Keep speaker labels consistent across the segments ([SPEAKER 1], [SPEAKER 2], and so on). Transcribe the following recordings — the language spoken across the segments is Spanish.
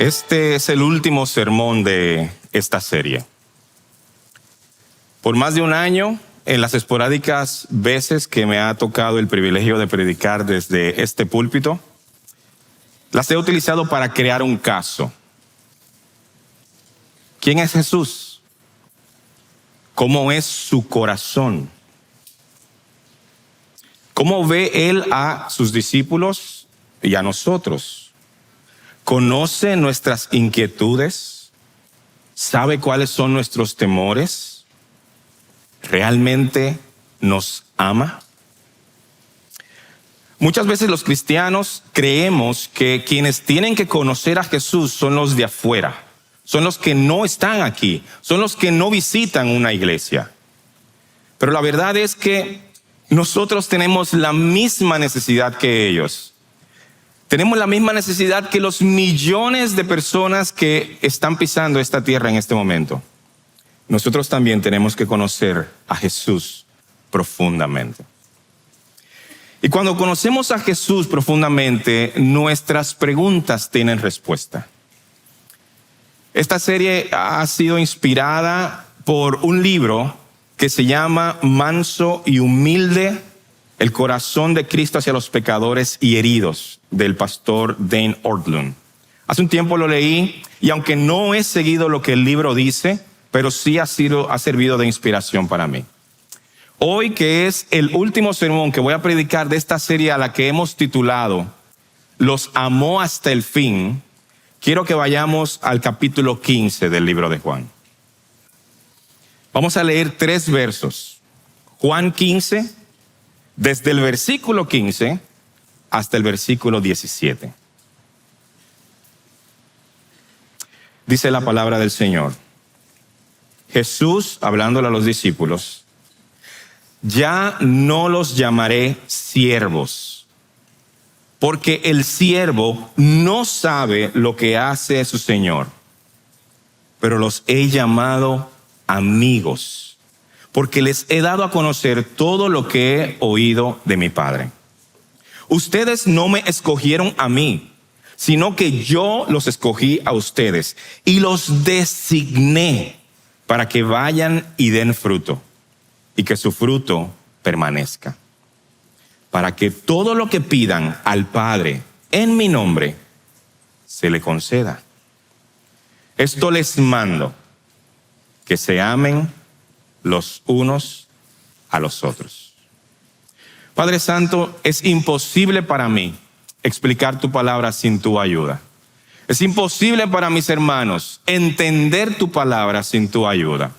[SPEAKER 1] Este es el último sermón de esta serie. Por más de un año, en las esporádicas veces que me ha tocado el privilegio de predicar desde este púlpito, las he utilizado para crear un caso. ¿Quién es Jesús? ¿Cómo es su corazón? ¿Cómo ve Él a sus discípulos y a nosotros? ¿Conoce nuestras inquietudes? ¿Sabe cuáles son nuestros temores? ¿Realmente nos ama? Muchas veces los cristianos creemos que quienes tienen que conocer a Jesús son los de afuera, son los que no están aquí, son los que no visitan una iglesia. Pero la verdad es que nosotros tenemos la misma necesidad que ellos. Tenemos la misma necesidad que los millones de personas que están pisando esta tierra en este momento. Nosotros también tenemos que conocer a Jesús profundamente. Y cuando conocemos a Jesús profundamente, nuestras preguntas tienen respuesta. Esta serie ha sido inspirada por un libro que se llama Manso y Humilde, el corazón de Cristo hacia los pecadores y heridos, del pastor Dane Ortlund. Hace un tiempo lo leí y aunque no he seguido lo que el libro dice, pero sí ha servido de inspiración para mí. Hoy, que es el último sermón que voy a predicar de esta serie a la que hemos titulado Los amó hasta el fin, quiero que vayamos al capítulo 15 del libro de Juan. Vamos a leer 3 versos. Juan 15, desde el versículo 15 hasta el versículo 17. Dice la palabra del Señor. Jesús, hablándole a los discípulos, ya no los llamaré siervos, porque el siervo no sabe lo que hace su Señor, pero los he llamado amigos, porque les he dado a conocer todo lo que he oído de mi Padre. Ustedes no me escogieron a mí, sino que yo los escogí a ustedes y los designé para que vayan y den fruto y que su fruto permanezca, para que todo lo que pidan al Padre en mi nombre se le conceda. Esto les mando, que se amen los unos a los otros. Padre Santo, es imposible para mí explicar tu palabra sin tu ayuda. Es imposible para mis hermanos entender tu palabra sin tu ayuda.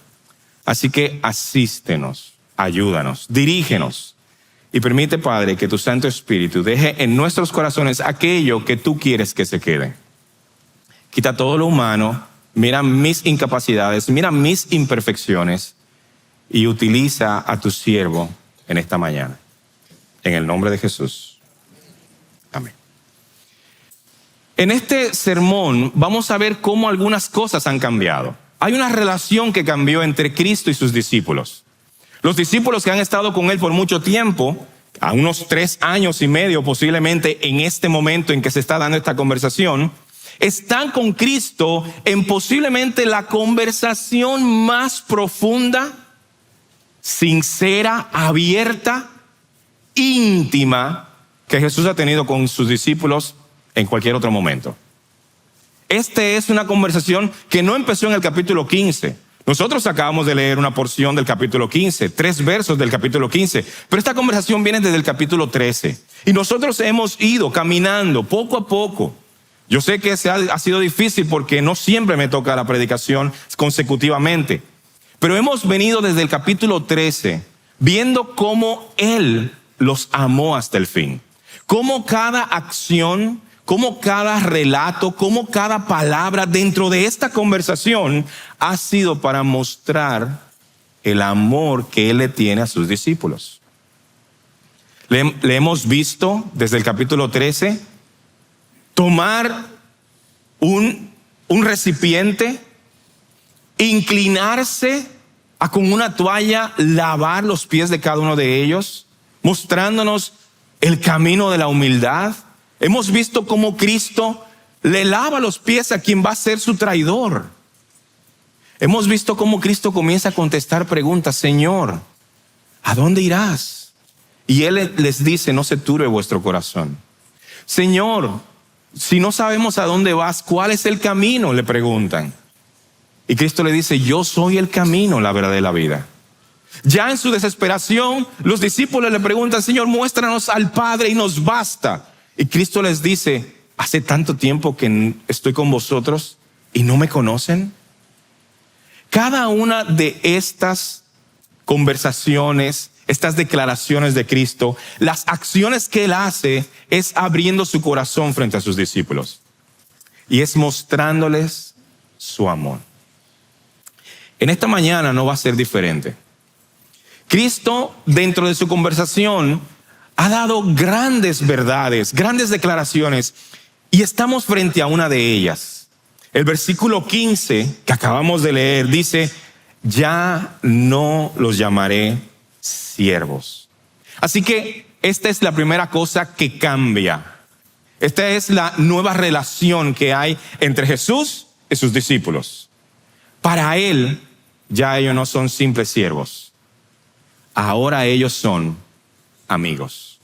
[SPEAKER 1] Así que asístenos, ayúdanos, dirígenos y permite, Padre, que tu Santo Espíritu deje en nuestros corazones aquello que tú quieres que se quede. Quita todo lo humano, mira mis incapacidades, mira mis imperfecciones y utiliza a tu siervo en esta mañana. En el nombre de Jesús. Amén. En este sermón vamos a ver cómo algunas cosas han cambiado. Hay una relación que cambió entre Cristo y sus discípulos. Los discípulos que han estado con Él por mucho tiempo, a unos 3 años y medio posiblemente en este momento en que se está dando esta conversación, están con Cristo en posiblemente la conversación más profunda, sincera, abierta, íntima que Jesús ha tenido con sus discípulos en cualquier otro momento. Esta es una conversación que no empezó en el capítulo 15. Nosotros acabamos de leer una porción del capítulo 15, 3 versos del capítulo 15, pero esta conversación viene desde el capítulo 13. Y nosotros hemos ido caminando poco a poco. Yo sé que ha sido difícil porque no siempre me toca la predicación consecutivamente, pero hemos venido desde el capítulo 13 viendo cómo Él los amó hasta el fin. Cómo cada acción, cómo cada relato, cómo cada palabra dentro de esta conversación ha sido para mostrar el amor que Él le tiene a sus discípulos. Le hemos visto desde el capítulo 13 tomar un recipiente, inclinarse a con una toalla lavar los pies de cada uno de ellos, mostrándonos el camino de la humildad. Hemos visto cómo Cristo le lava los pies a quien va a ser su traidor. Hemos visto cómo Cristo comienza a contestar preguntas. Señor, ¿a dónde irás? Y Él les dice, no se turbe vuestro corazón. Señor, si no sabemos a dónde vas, ¿cuál es el camino?, le preguntan. Y Cristo le dice, yo soy el camino, la verdad y la vida. Ya en su desesperación, los discípulos le preguntan, Señor, muéstranos al Padre y nos basta. Y Cristo les dice, hace tanto tiempo que estoy con vosotros y no me conocen. Cada una de estas conversaciones, estas declaraciones de Cristo, las acciones que Él hace es abriendo su corazón frente a sus discípulos y es mostrándoles su amor. En esta mañana no va a ser diferente. Cristo, dentro de su conversación, ha dado grandes verdades, grandes declaraciones, y estamos frente a una de ellas. El versículo 15 que acabamos de leer dice, ya no los llamaré siervos. Así que esta es la primera cosa que cambia. Esta es la nueva relación que hay entre Jesús y sus discípulos. Para Él, ya ellos no son simples siervos. Ahora ellos son amigos.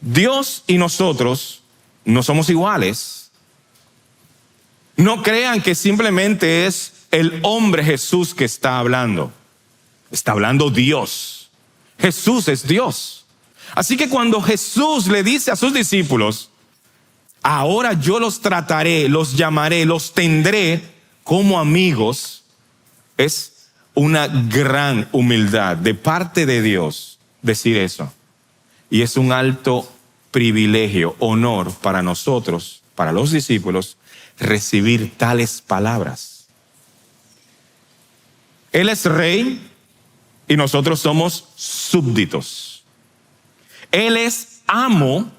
[SPEAKER 1] Dios y nosotros no somos iguales. No crean que simplemente es el hombre Jesús que está hablando. Está hablando Dios. Jesús es Dios. Así que cuando Jesús le dice a sus discípulos, ahora yo los trataré, los llamaré, los tendré como amigos, es una gran humildad de parte de Dios decir eso. Y es un alto privilegio, honor para nosotros, para los discípulos, recibir tales palabras. Él es rey y nosotros somos súbditos. Él es amo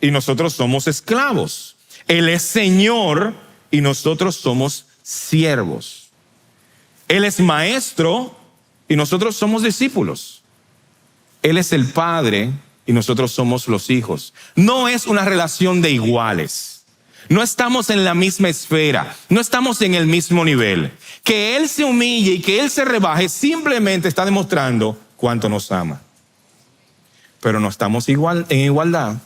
[SPEAKER 1] y nosotros somos esclavos. Él es Señor y nosotros somos siervos. Él es maestro y nosotros somos discípulos. Él es el Padre y nosotros somos los hijos. No es una relación de iguales. No estamos en la misma esfera, no estamos en el mismo nivel. Que Él se humille y que Él se rebaje simplemente está demostrando cuánto nos ama. Pero no estamos en igualdad.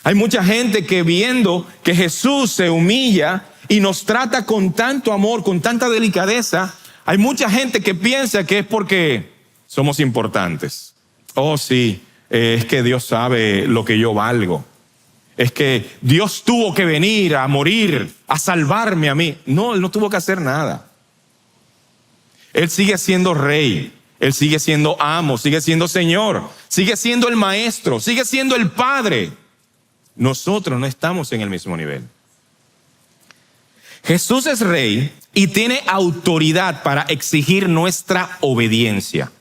[SPEAKER 1] Hay mucha gente que viendo que Jesús se humilla y nos trata con tanto amor, con tanta delicadeza, hay mucha gente que piensa que es porque somos importantes. Oh sí, es que Dios sabe lo que yo valgo. Es que Dios tuvo que venir a morir, a salvarme a mí. No, Él no tuvo que hacer nada. Él sigue siendo rey, Él sigue siendo amo, sigue siendo Señor, sigue siendo el maestro, sigue siendo el Padre. Nosotros no estamos en el mismo nivel. Jesús es rey y tiene autoridad para exigir nuestra obediencia,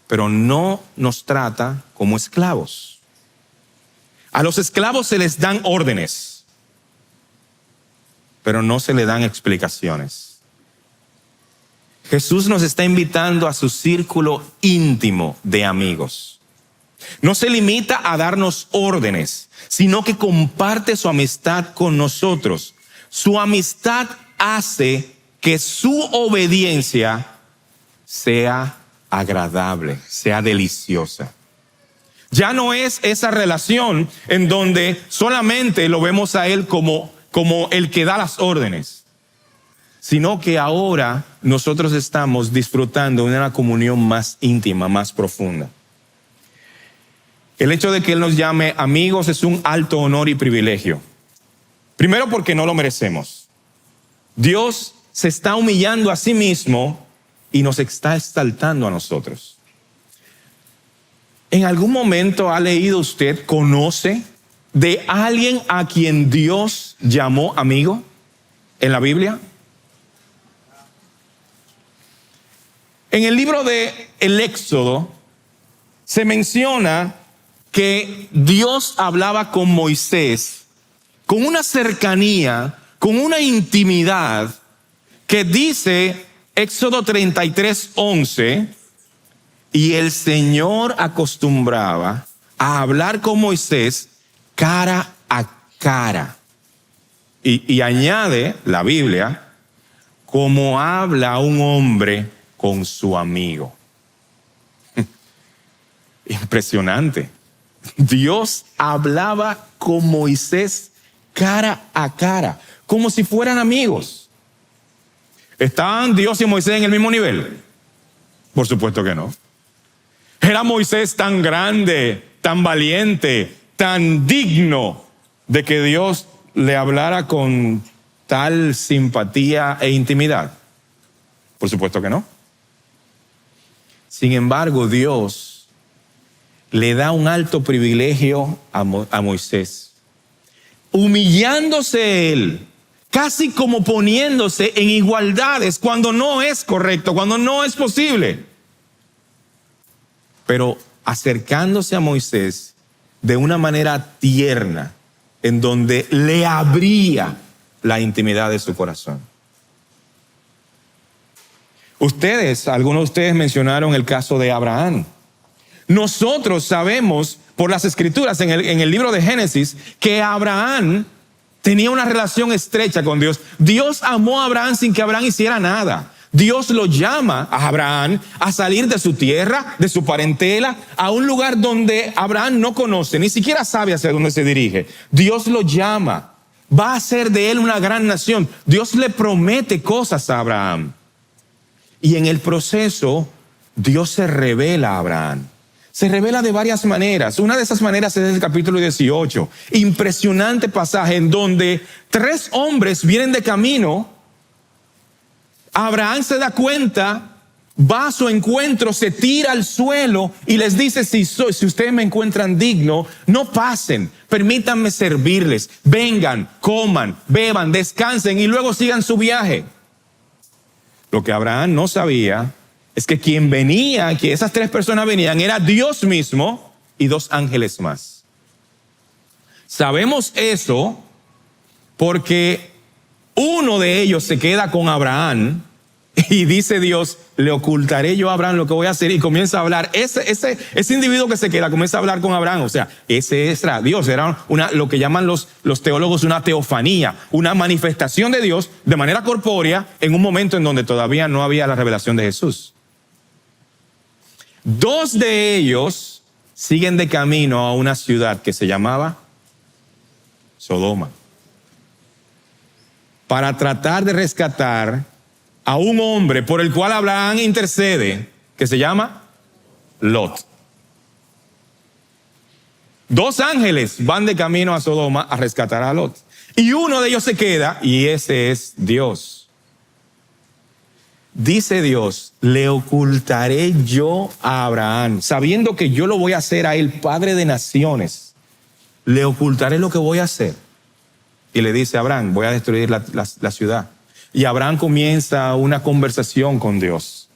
[SPEAKER 1] pero no nos trata como esclavos. A los esclavos se les dan órdenes, pero no se le dan explicaciones. Jesús nos está invitando a su círculo íntimo de amigos. No se limita a darnos órdenes, sino que comparte su amistad con nosotros. Su amistad hace que su obediencia sea agradable, sea deliciosa. Ya no es esa relación en donde solamente lo vemos a Él como el que da las órdenes, sino que ahora nosotros estamos disfrutando de una comunión más íntima, más profunda. El hecho de que Él nos llame amigos es un alto honor y privilegio. Primero porque no lo merecemos. Dios se está humillando a sí mismo y nos está exaltando a nosotros. ¿En algún momento ha leído usted, conoce de alguien a quien Dios llamó amigo en la Biblia? En el libro de el Éxodo se menciona que Dios hablaba con Moisés con una cercanía, con una intimidad que dice Éxodo 33:11, y el Señor acostumbraba a hablar con Moisés cara a cara. Y añade la Biblia, como habla un hombre con su amigo. Impresionante. Dios hablaba con Moisés cara a cara, como si fueran amigos. ¿Estaban Dios y Moisés en el mismo nivel? Por supuesto que no. ¿Era Moisés tan grande, tan valiente, tan digno de que Dios le hablara con tal simpatía e intimidad? Por supuesto que no. Sin embargo, Dios le da un alto privilegio a Moisés, humillándose él, casi como poniéndose en igualdades cuando no es correcto, cuando no es posible. Pero acercándose a Moisés de una manera tierna, en donde le abría la intimidad de su corazón. Algunos de ustedes mencionaron el caso de Abraham. Nosotros sabemos por las escrituras en el libro de Génesis que Abraham tenía una relación estrecha con Dios. Dios amó a Abraham sin que Abraham hiciera nada. Dios lo llama a Abraham a salir de su tierra, de su parentela, a un lugar donde Abraham no conoce, ni siquiera sabe hacia dónde se dirige. Dios lo llama, va a hacer de él una gran nación. Dios le promete cosas a Abraham. Y en el proceso, Dios se revela a Abraham. Se revela de varias maneras. Una de esas maneras es el capítulo 18. Impresionante pasaje en donde 3 hombres vienen de camino. Abraham se da cuenta, va a su encuentro, se tira al suelo y les dice, si ustedes me encuentran digno, no pasen, permítanme servirles. Vengan, coman, beban, descansen y luego sigan su viaje. Lo que Abraham no sabía es que quien venía, que esas 3 personas venían, era Dios mismo y 2 ángeles más. Sabemos eso porque uno de ellos se queda con Abraham y dice Dios, le ocultaré yo a Abraham lo que voy a hacer, y comienza a hablar. Ese individuo que se queda comienza a hablar con Abraham. O sea, ese era Dios, era lo que llaman los teólogos una teofanía, una manifestación de Dios de manera corpórea en un momento en donde todavía no había la revelación de Jesús. 2 de ellos siguen de camino a una ciudad que se llamaba Sodoma, para tratar de rescatar a un hombre por el cual Abraham intercede, que se llama Lot. 2 ángeles van de camino a Sodoma a rescatar a Lot. Y uno de ellos se queda, y ese es Dios. Dice Dios, le ocultaré yo a Abraham, sabiendo que yo lo voy a hacer a él padre de naciones. Le ocultaré lo que voy a hacer. Y le dice a Abraham, voy a destruir la ciudad. Y Abraham comienza una conversación con Dios.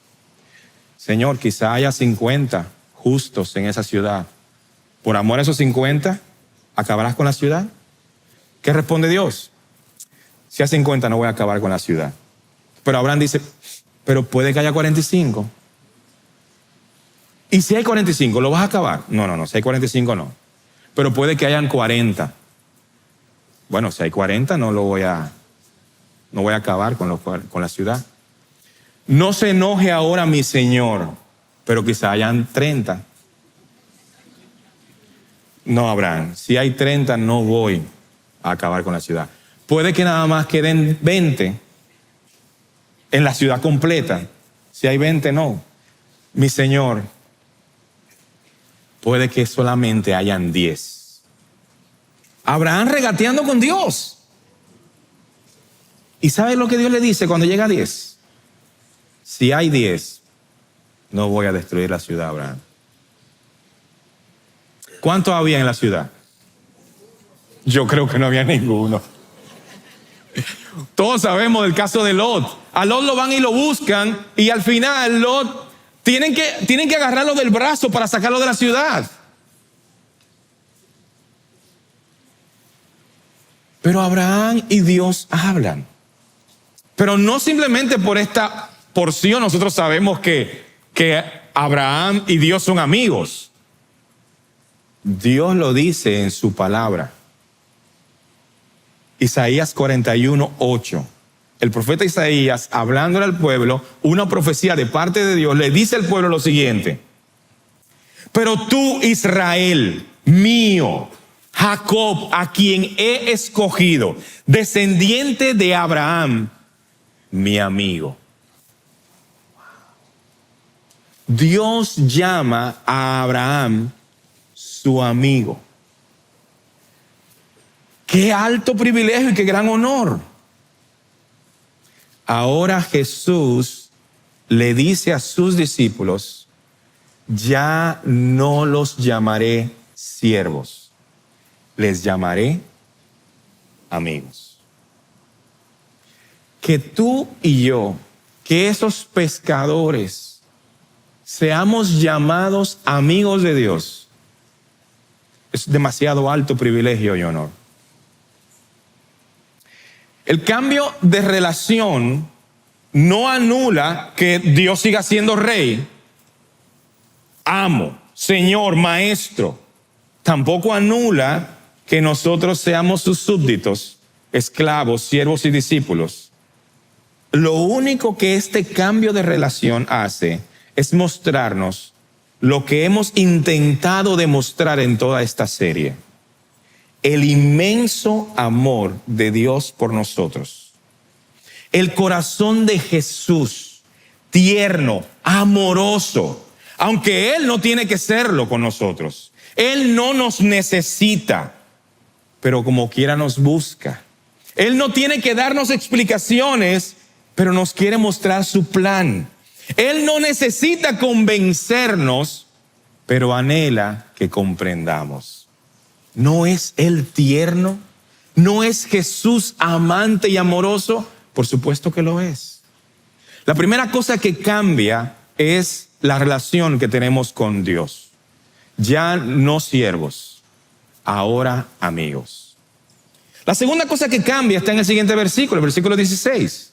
[SPEAKER 1] Señor, quizá haya 50 justos en esa ciudad. Por amor a esos 50, ¿acabarás con la ciudad? ¿Qué responde Dios? Si hay 50 no voy a acabar con la ciudad. Pero Abraham dice, pero puede que haya 45. Y si hay 45, ¿lo vas a acabar? No, si hay 45 no. Pero puede que hayan 40. Bueno, si hay 40 no voy a acabar con la ciudad. No se enoje ahora mi Señor, pero quizá hayan 30. No, Abraham, si hay 30 no voy a acabar con la ciudad. Puede que nada más queden 20 en la ciudad completa. Si hay 20 no. Mi Señor, puede que solamente hayan 10. Abraham regateando con Dios. ¿Y sabe lo que Dios le dice cuando llega a 10? Si hay 10, no voy a destruir la ciudad, Abraham. ¿Cuántos había en la ciudad? Yo creo que no había ninguno. Todos sabemos del caso de Lot. A Lot lo van y lo buscan, y al final Lot tienen que agarrarlo del brazo para sacarlo de la ciudad. Pero Abraham y Dios hablan. Pero no simplemente por esta porción nosotros sabemos que Abraham y Dios son amigos. Dios lo dice en su palabra. Isaías 41:8. El profeta Isaías, hablándole al pueblo, una profecía de parte de Dios, le dice al pueblo lo siguiente: pero tú, Israel, mío, Jacob, a quien he escogido, descendiente de Abraham, mi amigo. Dios llama a Abraham su amigo. Qué alto privilegio y qué gran honor. Ahora Jesús le dice a sus discípulos: ya no los llamaré siervos, les llamaré amigos. Que tú y yo, que esos pescadores, seamos llamados amigos de Dios, es demasiado alto privilegio y honor. El cambio de relación no anula que Dios siga siendo rey, amo, señor, maestro. Tampoco anula que nosotros seamos sus súbditos, esclavos, siervos y discípulos. Lo único que este cambio de relación hace es mostrarnos lo que hemos intentado demostrar en toda esta serie: el inmenso amor de Dios por nosotros. El corazón de Jesús, tierno, amoroso, aunque Él no tiene que serlo con nosotros. Él no nos necesita, pero como quiera nos busca. Él no tiene que darnos explicaciones, pero nos quiere mostrar su plan. Él no necesita convencernos, pero anhela que comprendamos. ¿No es Él tierno? ¿No es Jesús amante y amoroso? Por supuesto que lo es. La primera cosa que cambia es la relación que tenemos con Dios. Ya no siervos, ahora amigos. La segunda cosa que cambia está en el siguiente versículo, el versículo 16.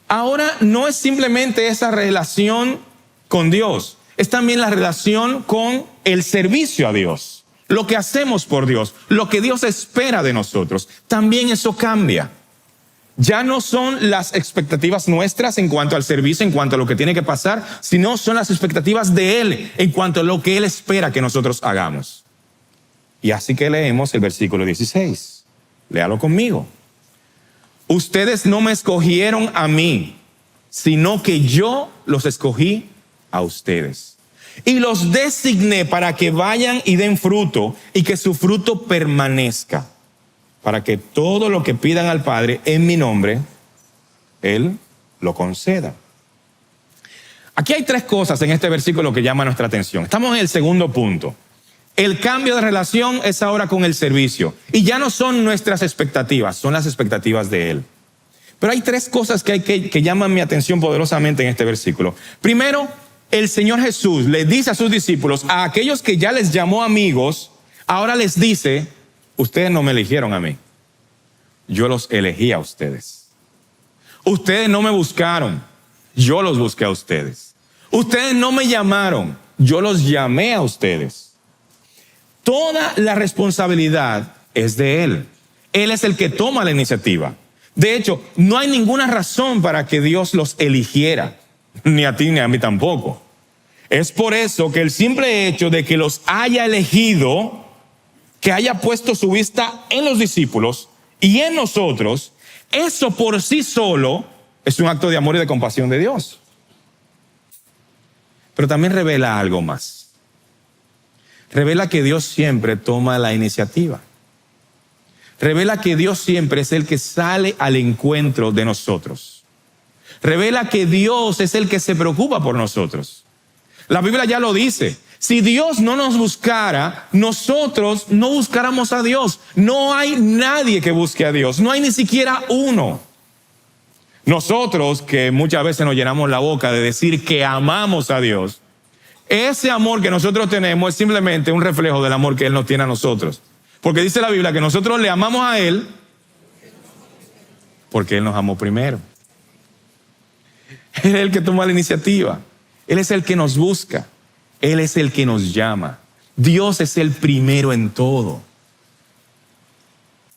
[SPEAKER 1] Ahora no es simplemente esa relación con Dios, es también la relación con el servicio a Dios. Lo que hacemos por Dios, lo que Dios espera de nosotros, también eso cambia. Ya no son las expectativas nuestras en cuanto al servicio, en cuanto a lo que tiene que pasar, sino son las expectativas de Él en cuanto a lo que Él espera que nosotros hagamos. Y así que leemos el versículo 16. Léalo conmigo. Ustedes no me escogieron a mí, sino que yo los escogí a ustedes. Y los designé para que vayan y den fruto y que su fruto permanezca, para que todo lo que pidan al Padre en mi nombre, Él lo conceda. Aquí hay tres cosas en este versículo que llaman nuestra atención. Estamos en el segundo punto. El cambio de relación es ahora con el servicio. Y ya no son nuestras expectativas, son las expectativas de Él. Pero hay tres cosas que llaman mi atención poderosamente en este versículo. Primero, el Señor Jesús le dice a sus discípulos, a aquellos que ya les llamó amigos, ahora les dice: ustedes no me eligieron a mí, yo los elegí a ustedes. Ustedes no me buscaron, yo los busqué a ustedes. Ustedes no me llamaron, yo los llamé a ustedes. Toda la responsabilidad es de Él. Él es el que toma la iniciativa. De hecho, no hay ninguna razón para que Dios los eligiera, ni a ti ni a mí tampoco. Es por eso que el simple hecho de que los haya elegido, que haya puesto su vista en los discípulos y en nosotros, eso por sí solo es un acto de amor y de compasión de Dios. Pero también revela algo más. Revela que Dios siempre toma la iniciativa. Revela que Dios siempre es el que sale al encuentro de nosotros. Revela que Dios es el que se preocupa por nosotros. La Biblia ya lo dice. Si Dios no nos buscara, nosotros no buscáramos a Dios. No hay nadie que busque a Dios. No hay ni siquiera uno. Nosotros, que muchas veces nos llenamos la boca de decir que amamos a Dios, ese amor que nosotros tenemos es simplemente un reflejo del amor que Él nos tiene a nosotros. Porque dice la Biblia que nosotros le amamos a Él porque Él nos amó primero. Él es el que toma la iniciativa. Él es el que nos busca. Él es el que nos llama. Dios es el primero en todo.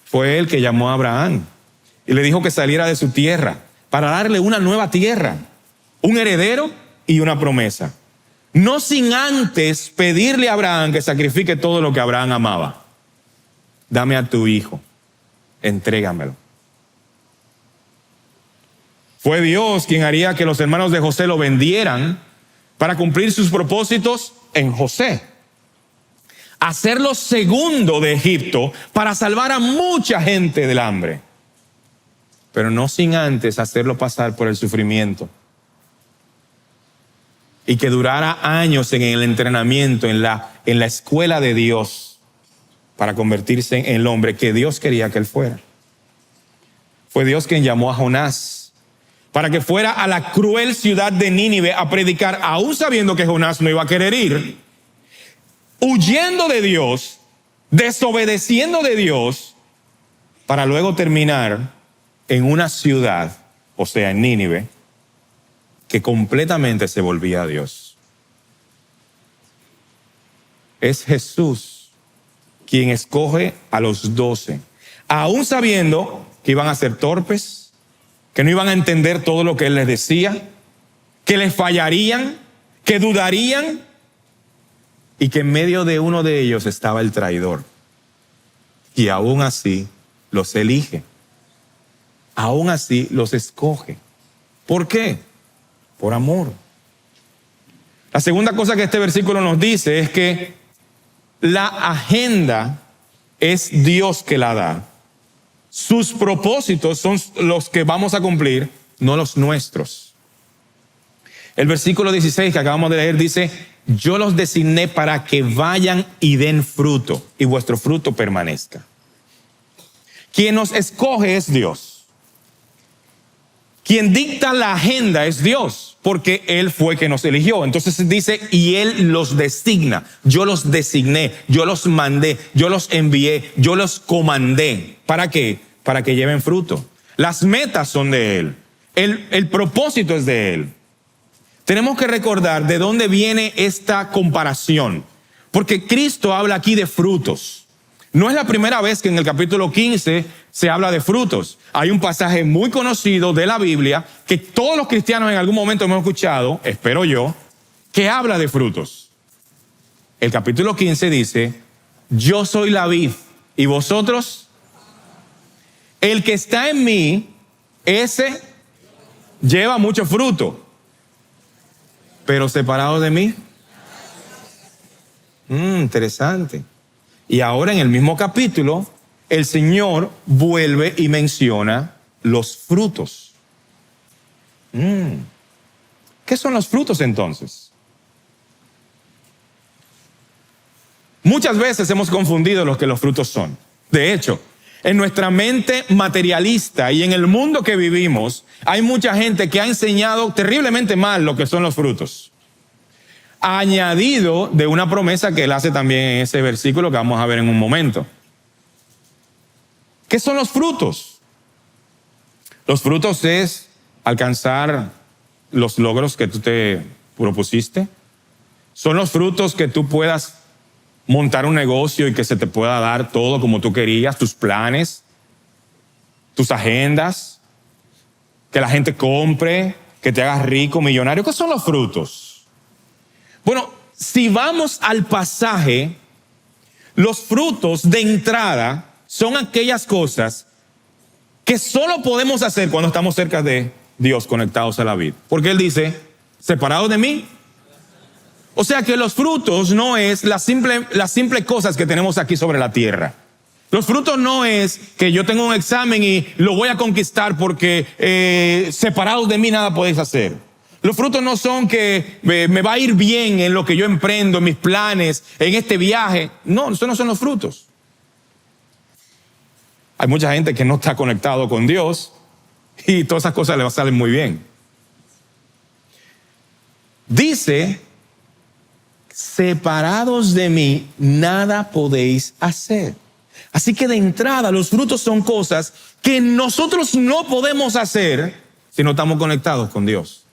[SPEAKER 1] Fue él que llamó a Abraham y le dijo que saliera de su tierra para darle una nueva tierra, un heredero y una promesa. No sin antes pedirle a Abraham que sacrifique todo lo que Abraham amaba. Dame a tu hijo, entrégamelo. Fue Dios quien haría que los hermanos de José lo vendieran para cumplir sus propósitos en José. Hacerlo segundo de Egipto para salvar a mucha gente del hambre. Pero no sin antes hacerlo pasar por el sufrimiento. Y que durara años en el entrenamiento, en la escuela de Dios, para convertirse en el hombre que Dios quería que él fuera. Fue Dios quien llamó a Jonás para que fuera a la cruel ciudad de Nínive a predicar, aún sabiendo que Jonás no iba a querer ir, huyendo de Dios, desobedeciendo de Dios, para luego terminar en una ciudad, o sea, en Nínive, que completamente se volvía a Dios. Es Jesús quien escoge a los 12, aún sabiendo que iban a ser torpes, que no iban a entender todo lo que Él les decía, que les fallarían, que dudarían, y que en medio de uno de ellos estaba el traidor. Y aún así los elige. Aún así los escoge. ¿Por qué? Por amor. La segunda cosa que este versículo nos dice es que la agenda es Dios que la da. Sus propósitos son los que vamos a cumplir, no los nuestros. El versículo 16 que acabamos de leer dice: yo los designé para que vayan y den fruto, y vuestro fruto permanezca. Quien nos escoge es Dios. Quien dicta la agenda es Dios, porque Él fue que nos eligió. Entonces dice, y Él los designa. Yo los designé, yo los mandé, yo los envié, yo los comandé. ¿Para qué? Para que lleven fruto. Las metas son de Él. El propósito es de Él. Tenemos que recordar de dónde viene esta comparación, porque Cristo habla aquí de frutos. No es la primera vez que en el capítulo 15 se habla de frutos. Hay un pasaje muy conocido de la Biblia que todos los cristianos en algún momento hemos escuchado, espero yo, que habla de frutos. El capítulo 15 dice: yo soy la vid y vosotros, el que está en mí, ese lleva mucho fruto. Pero separado de mí. Interesante. Y ahora en el mismo capítulo, el Señor vuelve y menciona los frutos. ¿Qué son los frutos entonces? Muchas veces hemos confundido lo que los frutos son. De hecho, en nuestra mente materialista y en el mundo que vivimos, hay mucha gente que ha enseñado terriblemente mal lo que son los frutos. Añadido de una promesa que Él hace también en ese versículo que vamos a ver en un momento. ¿Qué son los frutos? Los frutos es alcanzar los logros que tú te propusiste. Son los frutos que tú puedas montar un negocio y que se te pueda dar todo como tú querías, tus planes, tus agendas, que la gente compre, que te hagas rico, millonario. ¿Qué son los frutos? Bueno, si vamos al pasaje, los frutos de entrada son aquellas cosas que solo podemos hacer cuando estamos cerca de Dios, conectados a la vid. Porque Él dice, separados de mí. O sea que los frutos no es las simples cosas que tenemos aquí sobre la tierra. Los frutos no es que yo tengo un examen y lo voy a conquistar porque separados de mí nada podéis hacer. Los frutos no son que me va a ir bien en lo que yo emprendo, en mis planes, en este viaje. No, esos no son los frutos. Hay mucha gente que no está conectado con Dios y todas esas cosas le salen muy bien. Dice, separados de mí, nada podéis hacer. Así que de entrada los frutos son cosas que nosotros no podemos hacer si no estamos conectados con Dios.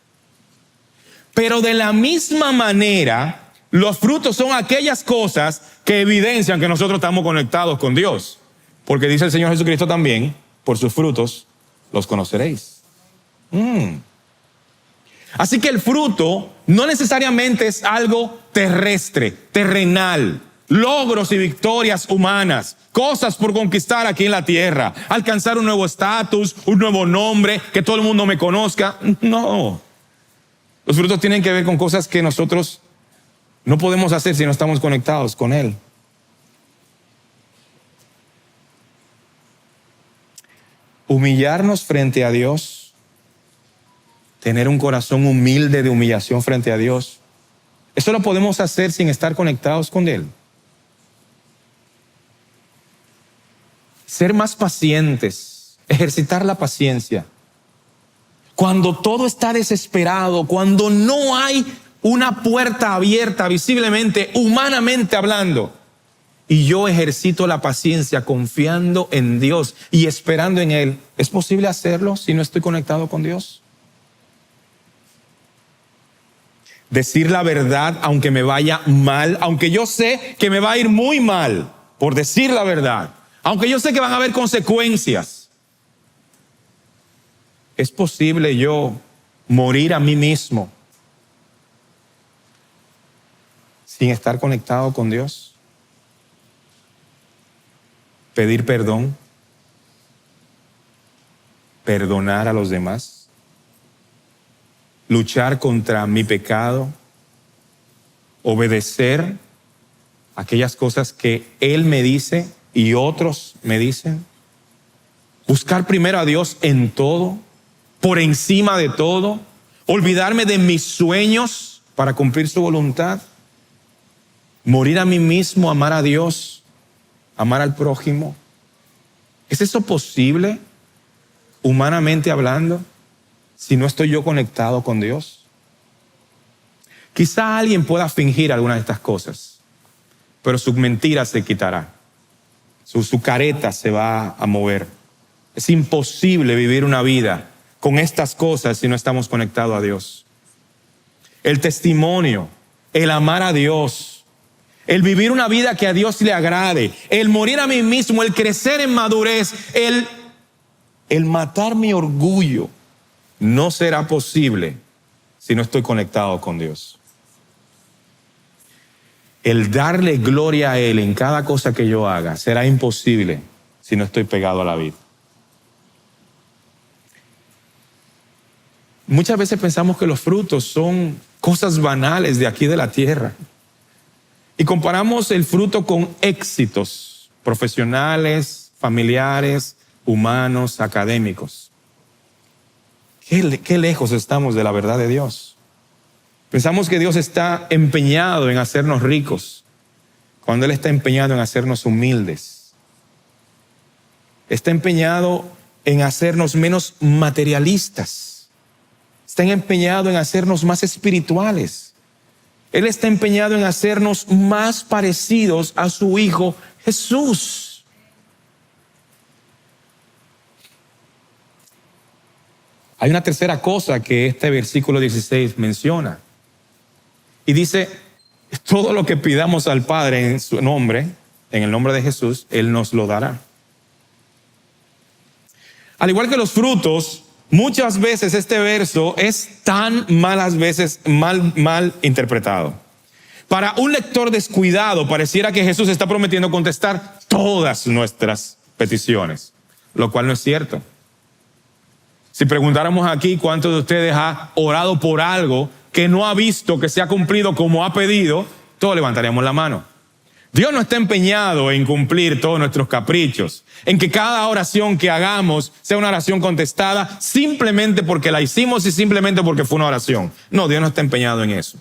[SPEAKER 1] Pero de la misma manera, los frutos son aquellas cosas que evidencian que nosotros estamos conectados con Dios. Porque dice el Señor Jesucristo también, por sus frutos los conoceréis. Así que el fruto no necesariamente es algo terrestre, terrenal, logros y victorias humanas, cosas por conquistar aquí en la tierra, alcanzar un nuevo estatus, un nuevo nombre, que todo el mundo me conozca. No. Los frutos tienen que ver con cosas que nosotros no podemos hacer si no estamos conectados con Él. Humillarnos frente a Dios, tener un corazón humilde de humillación frente a Dios, eso lo podemos hacer sin estar conectados con Él. Ser más pacientes, ejercitar la paciencia. Cuando todo está desesperado, cuando no hay una puerta abierta visiblemente, humanamente hablando, y yo ejercito la paciencia confiando en Dios y esperando en Él, ¿es posible hacerlo si no estoy conectado con Dios? Decir la verdad aunque me vaya mal, aunque yo sé que me va a ir muy mal por decir la verdad, aunque yo sé que van a haber consecuencias. ¿Es posible yo morir a mí mismo sin estar conectado con Dios? Pedir perdón, perdonar a los demás, luchar contra mi pecado, obedecer aquellas cosas que Él me dice y otros me dicen, buscar primero a Dios en todo, por encima de todo, olvidarme de mis sueños para cumplir su voluntad, morir a mí mismo, amar a Dios, amar al prójimo. ¿Es eso posible, humanamente hablando, si no estoy yo conectado con Dios? Quizá alguien pueda fingir alguna de estas cosas, pero su mentira se quitará. Su careta se va a mover. Es imposible vivir una vida con estas cosas si no estamos conectados a Dios. El testimonio, el amar a Dios, el vivir una vida que a Dios le agrade, el morir a mí mismo, el crecer en madurez, el matar mi orgullo, no será posible si no estoy conectado con Dios. El darle gloria a Él en cada cosa que yo haga será imposible si no estoy pegado a la vid. Muchas veces pensamos que los frutos son cosas banales de aquí de la tierra. Y comparamos el fruto con éxitos profesionales, familiares, humanos, académicos. Qué lejos estamos de la verdad de Dios. Pensamos que Dios está empeñado en hacernos ricos, cuando Él está empeñado en hacernos humildes. Está empeñado en hacernos menos materialistas. Está empeñado en hacernos más espirituales. Él está empeñado en hacernos más parecidos a su Hijo Jesús. Hay una tercera cosa que este versículo 16 menciona. Y dice, todo lo que pidamos al Padre en su nombre, en el nombre de Jesús, Él nos lo dará. Al igual que los frutos, muchas veces este verso es tan malas veces mal interpretado. Para un lector descuidado, pareciera que Jesús está prometiendo contestar todas nuestras peticiones, lo cual no es cierto. Si preguntáramos aquí cuántos de ustedes ha orado por algo que no ha visto que se ha cumplido como ha pedido, todos levantaríamos la mano. Dios no está empeñado en cumplir todos nuestros caprichos, en que cada oración que hagamos sea una oración contestada simplemente porque la hicimos y simplemente porque fue una oración. No, Dios no está empeñado en eso.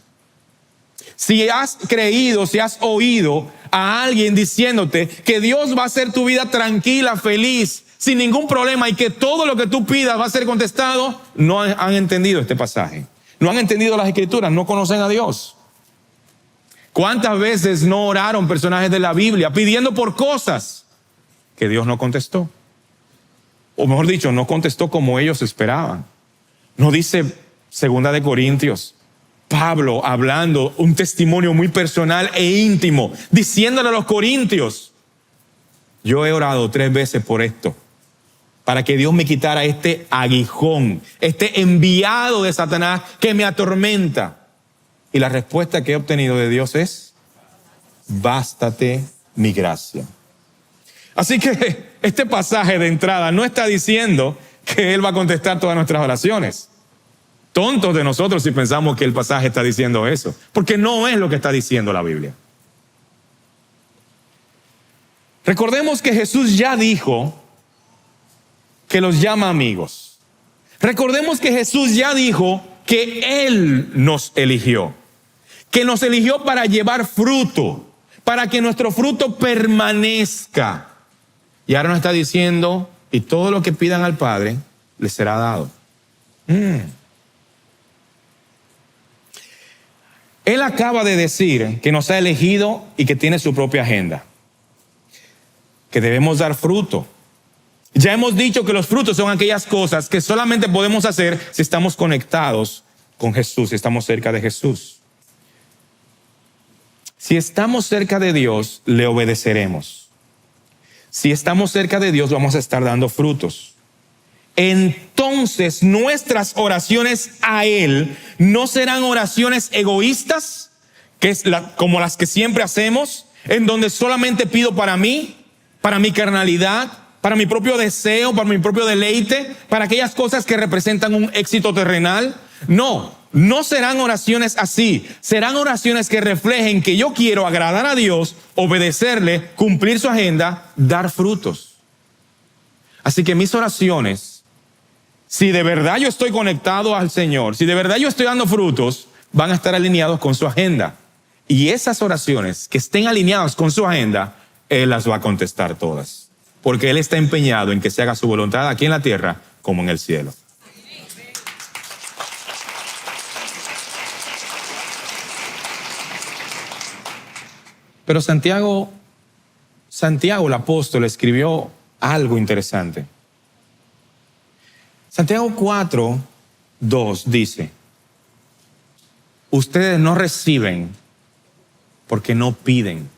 [SPEAKER 1] Si has creído, si has oído a alguien diciéndote que Dios va a hacer tu vida tranquila, feliz, sin ningún problema y que todo lo que tú pidas va a ser contestado, no han entendido este pasaje. No han entendido las Escrituras, no conocen a Dios. ¿Cuántas veces no oraron personajes de la Biblia pidiendo por cosas que Dios no contestó? O mejor dicho, no contestó como ellos esperaban. No dice 2 Corintios, Pablo hablando un testimonio muy personal e íntimo, diciéndole a los corintios, yo he orado 3 veces por esto, para que Dios me quitara este aguijón, este enviado de Satanás que me atormenta. Y la respuesta que he obtenido de Dios es: bástate mi gracia. Así que este pasaje de entrada no está diciendo que Él va a contestar todas nuestras oraciones. Tontos de nosotros si pensamos que el pasaje está diciendo eso, porque no es lo que está diciendo la Biblia. Recordemos que Jesús ya dijo que los llama amigos. Recordemos que Jesús ya dijo que Él nos eligió, que nos eligió para llevar fruto, para que nuestro fruto permanezca. Y ahora nos está diciendo: y todo lo que pidan al Padre les será dado. Él acaba de decir que nos ha elegido y que tiene su propia agenda, que debemos dar fruto. Ya hemos dicho que los frutos son aquellas cosas que solamente podemos hacer si estamos conectados con Jesús, si estamos cerca de Jesús. Si estamos cerca de Dios, le obedeceremos. Si estamos cerca de Dios, vamos a estar dando frutos. Entonces nuestras oraciones a Él no serán oraciones egoístas, como las que siempre hacemos, en donde solamente pido para mí, para mi carnalidad, para mi propio deseo, para mi propio deleite, para aquellas cosas que representan un éxito terrenal. No serán oraciones así. Serán oraciones que reflejen que yo quiero agradar a Dios, obedecerle, cumplir su agenda, dar frutos. Así que mis oraciones, si de verdad yo estoy conectado al Señor, si de verdad yo estoy dando frutos, van a estar alineados con su agenda. Y esas oraciones que estén alineadas con su agenda, Él las va a contestar todas. Porque Él está empeñado en que se haga su voluntad aquí en la tierra como en el cielo. Pero Santiago el apóstol escribió algo interesante. Santiago 4:2 dice: ustedes no reciben porque no piden.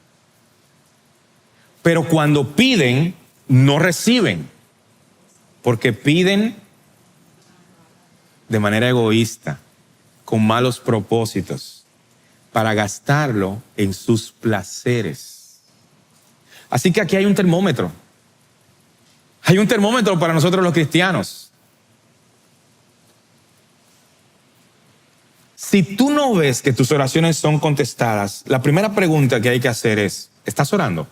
[SPEAKER 1] Pero cuando piden, no reciben, porque piden de manera egoísta, con malos propósitos, para gastarlo en sus placeres. Así que aquí hay un termómetro. Hay un termómetro para nosotros los cristianos. Si tú no ves que tus oraciones son contestadas, la primera pregunta que hay que hacer es: ¿estás orando?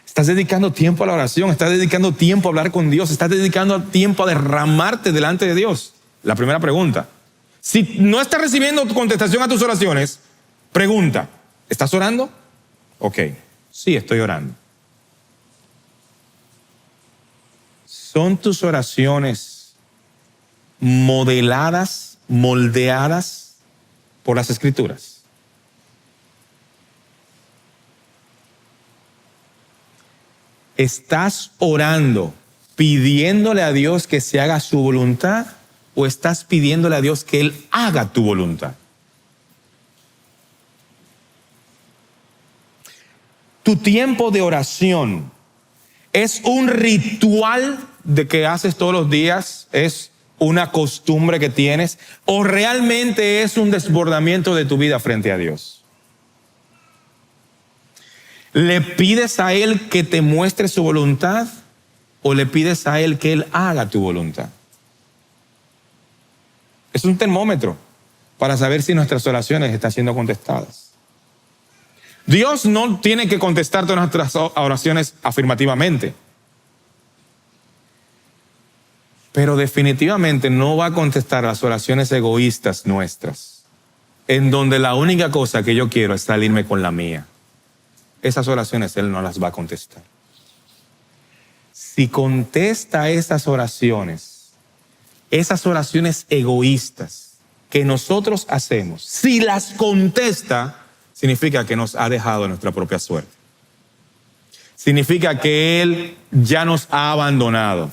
[SPEAKER 1] ¿Estás dedicando tiempo a la oración? ¿Estás dedicando tiempo a hablar con Dios? ¿Estás dedicando tiempo a derramarte delante de Dios? La primera pregunta. Si no estás recibiendo contestación a tus oraciones, pregunta: ¿estás orando? Ok, sí, estoy orando. ¿Son tus oraciones modeladas, moldeadas por las Escrituras? ¿Estás orando pidiéndole a Dios que se haga su voluntad o estás pidiéndole a Dios que Él haga tu voluntad? Tu tiempo de oración es un ritual de que haces todos los días, es una costumbre que tienes, o realmente es un desbordamiento de tu vida frente a Dios. ¿Le pides a Él que te muestre su voluntad o le pides a Él que Él haga tu voluntad? Es un termómetro para saber si nuestras oraciones están siendo contestadas. Dios no tiene que contestar todas nuestras oraciones afirmativamente, pero definitivamente no va a contestar las oraciones egoístas nuestras, en donde la única cosa que yo quiero es salirme con la mía. Esas oraciones Él no las va a contestar. Si contesta esas oraciones egoístas que nosotros hacemos, si las contesta, significa que nos ha dejado nuestra propia suerte. Significa que Él ya nos ha abandonado.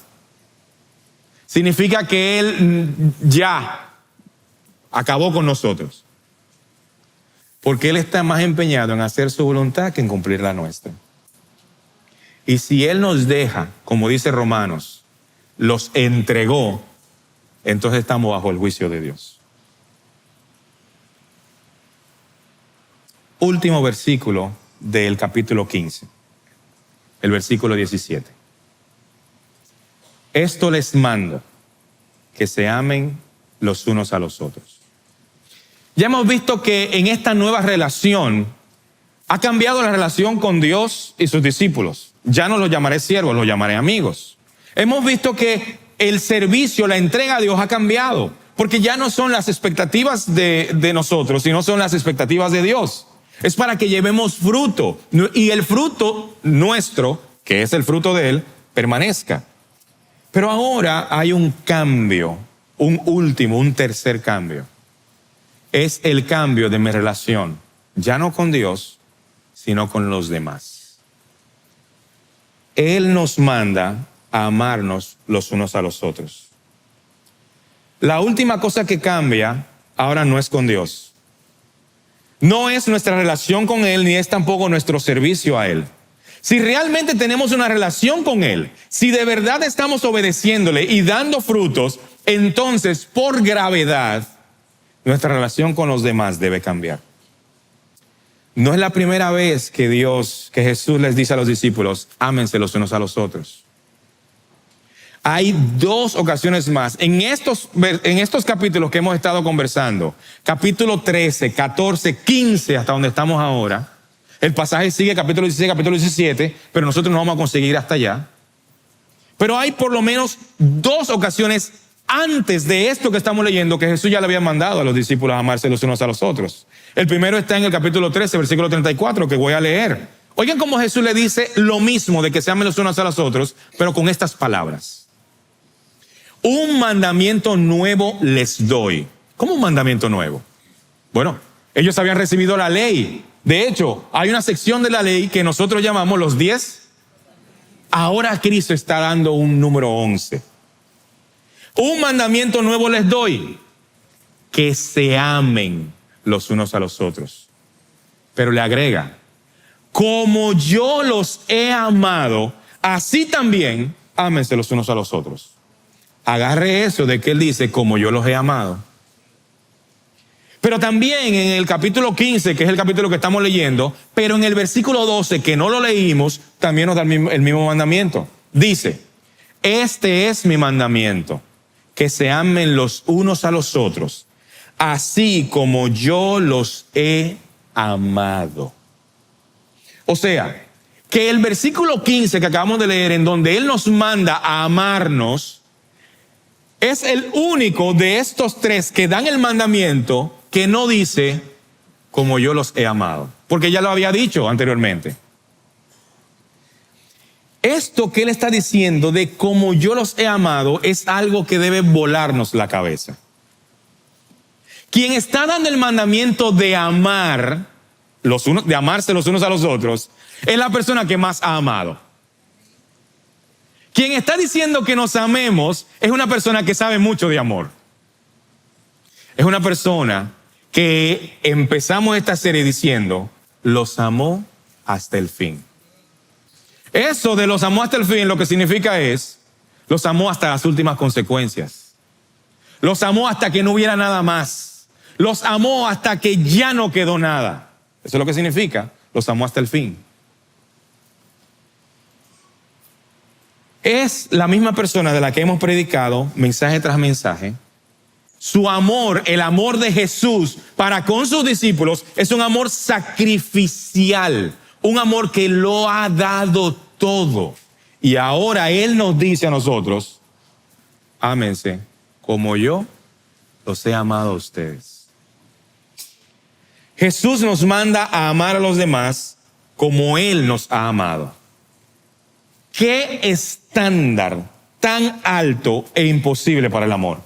[SPEAKER 1] Significa que Él ya acabó con nosotros. porque Él está más empeñado en hacer su voluntad que en cumplir la nuestra. Y si Él nos deja, como dice Romanos, los entregó, entonces estamos bajo el juicio de Dios. Último versículo del capítulo 15, el versículo 17. Esto les mando, que se amen los unos a los otros. Ya hemos visto que en esta nueva relación ha cambiado la relación con Dios y sus discípulos. Ya no los llamaré siervos, los llamaré amigos. Hemos visto que el servicio, la entrega a Dios ha cambiado, porque ya no son las expectativas de nosotros, sino son las expectativas de Dios. Es para que llevemos fruto y el fruto nuestro, que es el fruto de Él, permanezca. Pero ahora hay un cambio, un tercer cambio. Es el cambio de mi relación, ya no con Dios, sino con los demás. Él nos manda a amarnos los unos a los otros. La última cosa que cambia ahora no es con Dios. No es nuestra relación con Él, ni es tampoco nuestro servicio a Él. Si realmente tenemos una relación con Él, si de verdad estamos obedeciéndole y dando frutos, entonces por gravedad, nuestra relación con los demás debe cambiar. No es la primera vez que Jesús les dice a los discípulos, ámense los unos a los otros. Hay 2 ocasiones más. En estos capítulos que hemos estado conversando, capítulo 13, 14, 15, hasta donde estamos ahora, el pasaje sigue capítulo 16, capítulo 17, pero nosotros no vamos a conseguir hasta allá. Pero hay por lo menos 2 ocasiones antes de esto que estamos leyendo que Jesús ya le había mandado a los discípulos a amarse los unos a los otros. El primero está en el capítulo 13, versículo 34, que voy a leer. Oigan cómo Jesús le dice lo mismo de que se amen los unos a los otros, pero con estas palabras. Un mandamiento nuevo les doy. ¿Cómo un mandamiento nuevo? Bueno, ellos habían recibido la ley. De hecho, hay una sección de la ley que nosotros llamamos los 10. Ahora Cristo está dando un número 11. Un mandamiento nuevo les doy, que se amen los unos a los otros. Pero le agrega, como yo los he amado, así también ámense los unos a los otros. Agarre eso de que Él dice, como yo los he amado. Pero también en el capítulo 15, que es el capítulo que estamos leyendo, pero en el versículo 12, que no lo leímos, también nos da el mismo mandamiento. Dice, este es mi mandamiento, que se amen los unos a los otros, así como yo los he amado. O sea, que el versículo 15 que acabamos de leer, en donde Él nos manda a amarnos, es el único de estos 3 que dan el mandamiento que no dice como yo los he amado, porque ya lo había dicho anteriormente. Esto que Él está diciendo de como yo los he amado es algo que debe volarnos la cabeza. Quien está dando el mandamiento de amar de amarse los unos a los otros, es la persona que más ha amado. Quien está diciendo que nos amemos es una persona que sabe mucho de amor. Es una persona que empezamos esta serie diciendo, los amó hasta el fin. Eso de los amó hasta el fin, lo que significa es, los amó hasta las últimas consecuencias. Los amó hasta que no hubiera nada más. Los amó hasta que ya no quedó nada. Eso es lo que significa, los amó hasta el fin. Es la misma persona de la que hemos predicado mensaje tras mensaje. Su amor, el amor de Jesús para con sus discípulos es un amor sacrificial, un amor que lo ha dado todo. Y ahora Él nos dice a nosotros, ámense como yo los he amado a ustedes. Jesús nos manda a amar a los demás como Él nos ha amado. ¿Qué estándar tan alto e imposible para el amor?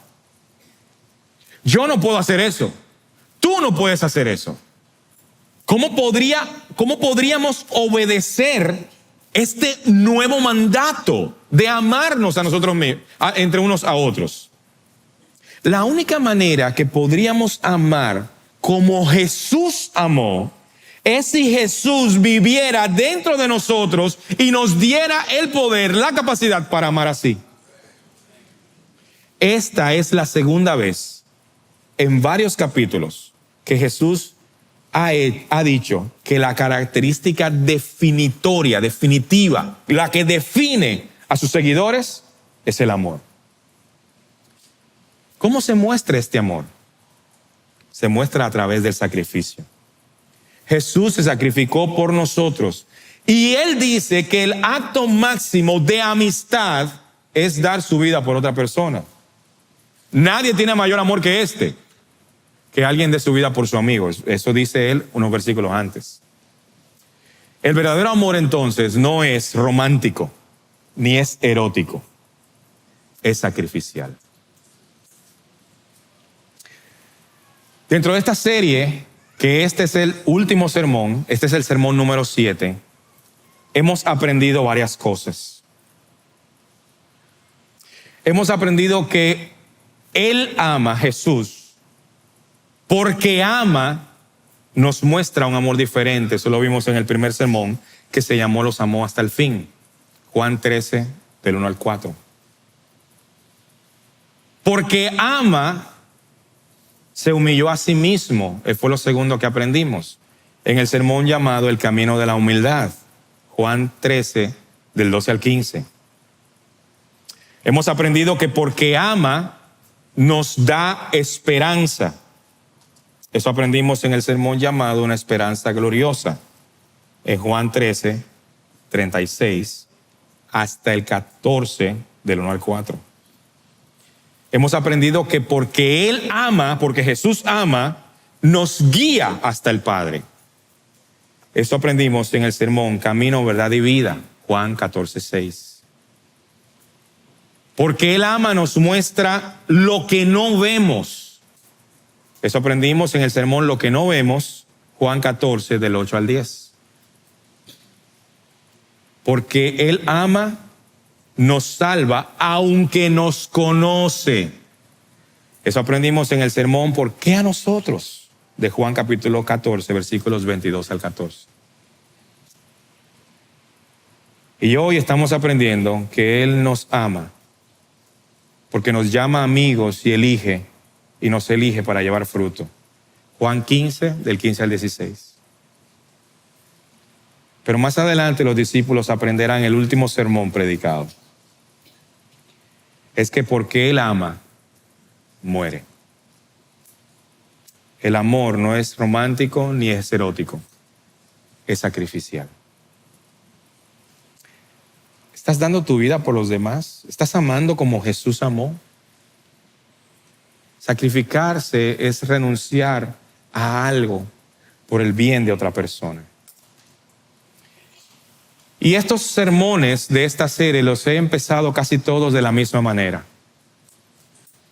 [SPEAKER 1] Yo no puedo hacer eso. Tú no puedes hacer eso. ¿Cómo podríamos obedecer este nuevo mandato de amarnos a nosotros mismos, entre unos a otros? La única manera que podríamos amar como Jesús amó, es si Jesús viviera dentro de nosotros y nos diera el poder, la capacidad para amar así. Esta es la segunda vez en varios capítulos que Jesús ha dicho que la característica definitiva, la que define a sus seguidores, es el amor. ¿Cómo se muestra este amor? Se muestra a través del sacrificio. Jesús se sacrificó por nosotros y Él dice que el acto máximo de amistad es dar su vida por otra persona. Nadie tiene mayor amor que este, que alguien dé su vida por su amigo. Eso dice Él unos versículos antes. El verdadero amor entonces no es romántico ni es erótico, es sacrificial. Dentro de esta serie, que este es el último sermón, este es el sermón número 7, hemos aprendido varias cosas. Hemos aprendido que Él ama, Jesús, porque ama, nos muestra un amor diferente. Eso lo vimos en el primer sermón, que se llamó Los amó hasta el fin. Juan 13, del 1 al 4. Porque ama, se humilló a sí mismo. Fue lo segundo que aprendimos en el sermón llamado El camino de la humildad. Juan 13, del 12 al 15. Hemos aprendido que porque ama, nos da esperanza. Eso aprendimos en el sermón llamado Una esperanza gloriosa. En Juan 13, 36, hasta el 14, del 1 al 4. Hemos aprendido que porque Él ama, porque Jesús ama, nos guía hasta el Padre. Esto aprendimos en el sermón Camino, Verdad y Vida, Juan 14, 6. Porque Él ama, nos muestra lo que no vemos. Eso aprendimos en el sermón Lo que no vemos, Juan 14, del 8 al 10. Porque Él ama, nos salva, aunque nos conoce. Eso aprendimos en el sermón ¿Por qué a nosotros? De Juan capítulo 14, versículos 22 al 14. Y hoy estamos aprendiendo que Él nos ama, porque nos llama amigos y nos elige para llevar fruto. Juan 15, del 15 al 16. Pero más adelante los discípulos aprenderán el último sermón predicado. Es que porque Él ama, muere. El amor no es romántico ni es erótico, es sacrificial. ¿Estás dando tu vida por los demás? ¿Estás amando como Jesús amó? Sacrificarse es renunciar a algo por el bien de otra persona. Y estos sermones de esta serie los he empezado casi todos de la misma manera.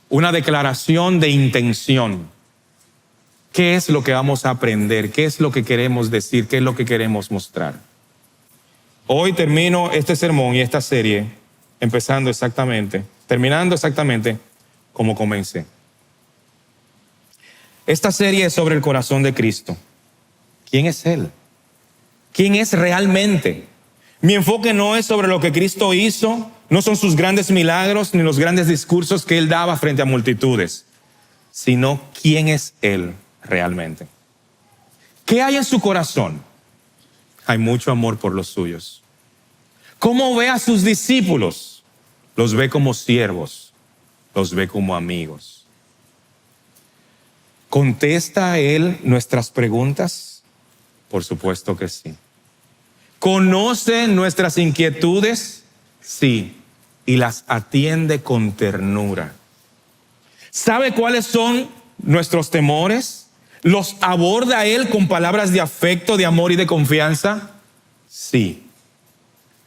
[SPEAKER 1] Una declaración de intención. ¿Qué es lo que vamos a aprender? ¿Qué es lo que queremos decir? ¿Qué es lo que queremos mostrar? Hoy termino este sermón y esta serie terminando exactamente como comencé. Esta serie es sobre el corazón de Cristo. ¿Quién es Él? ¿Quién es realmente? Mi enfoque no es sobre lo que Cristo hizo, no son sus grandes milagros ni los grandes discursos que Él daba frente a multitudes, sino quién es Él realmente. ¿Qué hay en su corazón? Hay mucho amor por los suyos. ¿Cómo ve a sus discípulos? Los ve como siervos, los ve como amigos. ¿Contesta a Él nuestras preguntas? Por supuesto que sí. ¿Conoce nuestras inquietudes? Sí, y las atiende con ternura. ¿Sabe cuáles son nuestros temores? ¿Los aborda Él con palabras de afecto, de amor y de confianza? Sí.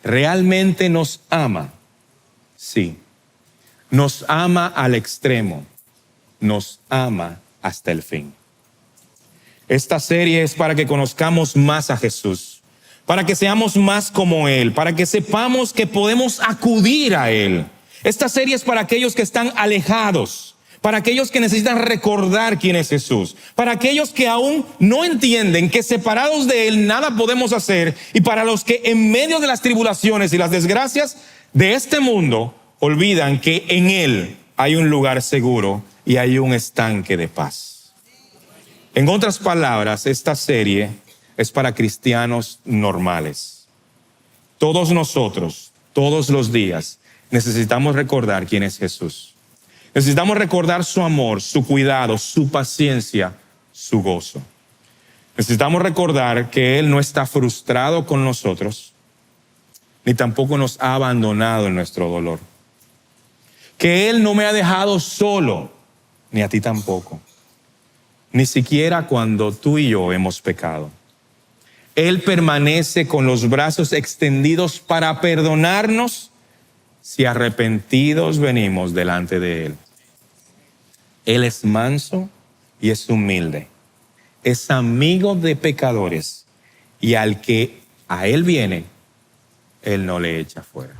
[SPEAKER 1] ¿Realmente nos ama? Sí. Nos ama al extremo. Nos ama hasta el fin. Esta serie es para que conozcamos más a Jesús, para que seamos más como Él, para que sepamos que podemos acudir a Él. Esta serie es para aquellos que están alejados, para aquellos que necesitan recordar quién es Jesús, para aquellos que aún no entienden que separados de Él nada podemos hacer, y para los que en medio de las tribulaciones y las desgracias de este mundo olvidan que en Él hay un lugar seguro y hay un estanque de paz. En otras palabras, esta serie es para cristianos normales. Todos nosotros, todos los días, necesitamos recordar quién es Jesús. Necesitamos recordar su amor, su cuidado, su paciencia, su gozo. Necesitamos recordar que Él no está frustrado con nosotros, ni tampoco nos ha abandonado en nuestro dolor. Que Él no me ha dejado solo, ni a ti tampoco. Ni siquiera cuando tú y yo hemos pecado. Él permanece con los brazos extendidos para perdonarnos si arrepentidos venimos delante de Él. Él es manso y es humilde. Es amigo de pecadores, y al que a Él viene, Él no le echa fuera.